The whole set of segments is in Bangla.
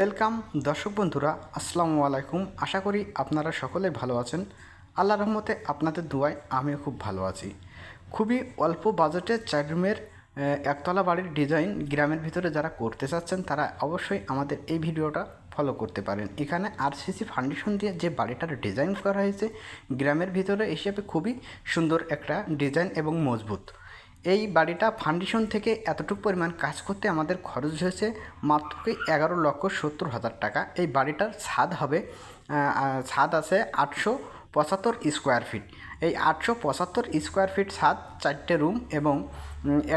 ওয়েলকাম দর্শক বন্ধুরা, আসসালামু আলাইকুম। আশা করি আপনারা সকলে ভালো আছেন। আল্লাহর রহমতে আপনাদের দোয়ায় আমিও খুব ভালো আছি। খুবই অল্প বাজেটে 4 রুমের একতলা বাড়ির ডিজাইন গ্রামের ভিতরে যারা করতে চাচ্ছেন তারা অবশ্যই আমাদের এই ভিডিওটা ফলো করতে পারেন। এখানে আরসিসি ফাউন্ডেশন দিয়ে যে বাড়িটার ডিজাইন করা হয়েছে গ্রামের ভিতরে হিসেবে খুবই সুন্দর একটা ডিজাইন এবং মজবুত। এই বাড়িটা ফাউন্ডেশন থেকে এতটুকু পরিমাণ কাজ করতে আমাদের খরচ হয়েছে মাত্র 11,70,000 টাকা। এই বাড়িটার ছাদ হবে ছাদ আছে 875 স্কোয়ার ফিট। এই 875 স্কোয়ার ফিট ছাদ, 4টে রুম এবং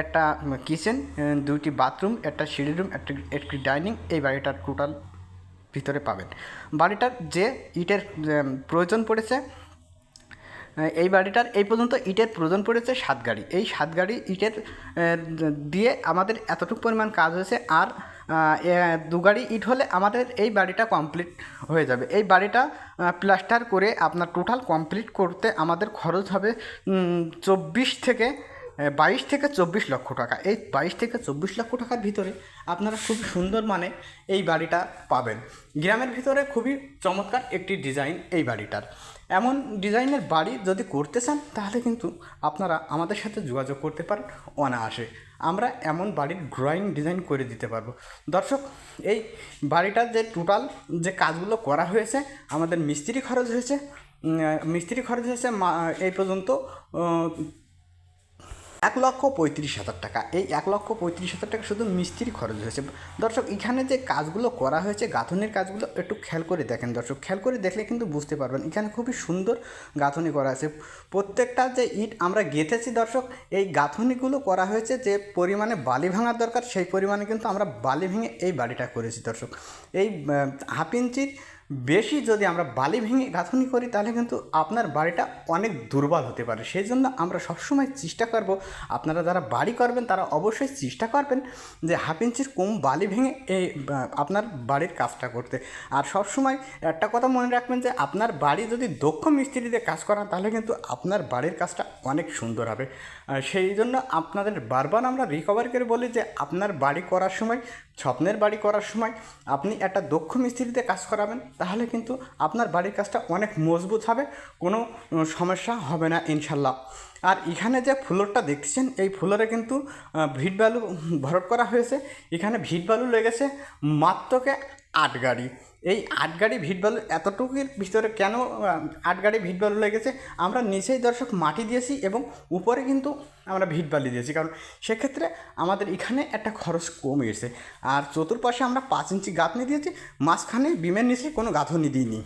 একটা কিচেন, 2টি বাথরুম, একটা সিঁড়ি রুম, একটি ডাইনিং এই বাড়িটার টোটাল ভিতরে পাবেন। বাড়িটার যে ইটের প্রয়োজন পড়েছে, এই বাড়িটার এই পর্যন্ত ইটের প্রয়োজন পড়েছে 7 গাড়ি। এই 7 গাড়ি ইটের দিয়ে আমাদের এতটুকু পরিমাণ কাজ হয়েছে। আর 2 গাড়ি ইট হলে আমাদের এই বাড়িটা কমপ্লিট হয়ে যাবে। এই বাড়িটা প্লাস্টার করে আপনার টোটাল কমপ্লিট করতে আমাদের খরচ হবে 22 থেকে 24 লক্ষ টাকা। এই 22 থেকে 24 লক্ষ টাকার ভিতরে আপনারা খুব সুন্দর মানে এই বাড়িটা পাবেন। গ্রামের ভিতরে খুবই চমৎকার একটি ডিজাইন এই বাড়িটার। এমন ডিজাইনের বাড়ি যদি করতে চান তাহলে কিন্তু আপনারা আমাদের সাথে যোগাযোগ করতে পারেন অনায়াসে। আমরা এমন বাড়ির ড্রয়িং ডিজাইন করে দিতে পারবো। দর্শক, এই বাড়িটার যে টোটাল যে কাজগুলো করা হয়েছে, আমাদের মিস্ত্রি খরচ হয়েছে এই পর্যন্ত 1,35,000 টাকা। এই 1,35,000 টাকা শুধু মিস্ত্রি খরচ হয়েছে। দর্শক, এখানে যে কাজগুলো করা হয়েছে, গাঁথনির কাজগুলো একটু খেয়াল করে দেখেন। দর্শক, খেয়াল করে দেখলে কিন্তু বুঝতে পারবেন এখানে খুবই সুন্দর গাঁথনি করা আছে। প্রত্যেকটা যে ইট আমরা গেঁথেছি দর্শক, এই গাঁথনিগুলো করা হয়েছে যে পরিমাণে বালি ভাঙার দরকার সেই পরিমাণে কিন্তু আমরা বালি ভেঙে এই বাড়িটা করেছি। দর্শক, এই হাফ ইঞ্চির বেশি যদি আমরা বালি ভেঙে গাঁথনি করি তাহলে কিন্তু আপনার বাড়িটা অনেক দুর্বল হতে পারে। সেই জন্য আমরা সবসময় চেষ্টা করব, আপনারা যারা বাড়ি করবেন তারা অবশ্যই চেষ্টা করবেন যে হাফ ইঞ্চির কম বালি ভেঙে এই আপনার বাড়ির কাজটা করতে। আর সবসময় একটা কথা মনে রাখবেন যে আপনার বাড়ি যদি দক্ষ মিস্ত্রি দিয়ে কাজ করান তাহলে কিন্তু আপনার বাড়ির কাজটা অনেক সুন্দর হবে। সেই জন্য আপনাদের বারবার আমরা রিকভার করে বলি যে আপনার বাড়ি করার সময়, স্বপ্নের বাড়ি করার সময় আপনি একটা দক্ষ মিস্ত্রিতে কাজ করাবেন, তাহলে কিন্তু আপনার বাড়ির কাজটা অনেক মজবুত হবে, কোনো সমস্যা হবে না ইনশাল্লাহ। আর এখানে যে ফ্লোরটা দেখছেন, এই ফ্লোরে কিন্তু ভিট বালু ভরাট করা হয়েছে। এখানে ভিট বালু লেগেছে মাত্রকে 8 গাড়ি। এই 8 গাড়ি ভিট বালু এতটুকুর ভিতরে কেন 8 গাড়ি ভিট বালু লেগেছে? আমরা নিচেই দর্শক মাটি দিয়েছি এবং উপরে কিন্তু আমরা ভিট বালি দিয়েছি, কারণ সেক্ষেত্রে আমাদের এখানে একটা খরচ কমে গেছে। আর চতুর্পাশে আমরা 5 ইঞ্চি গাঁথনি দিয়েছি, মাঝখানে বিমের নিচে কোনো গাঁথনি দিইনি।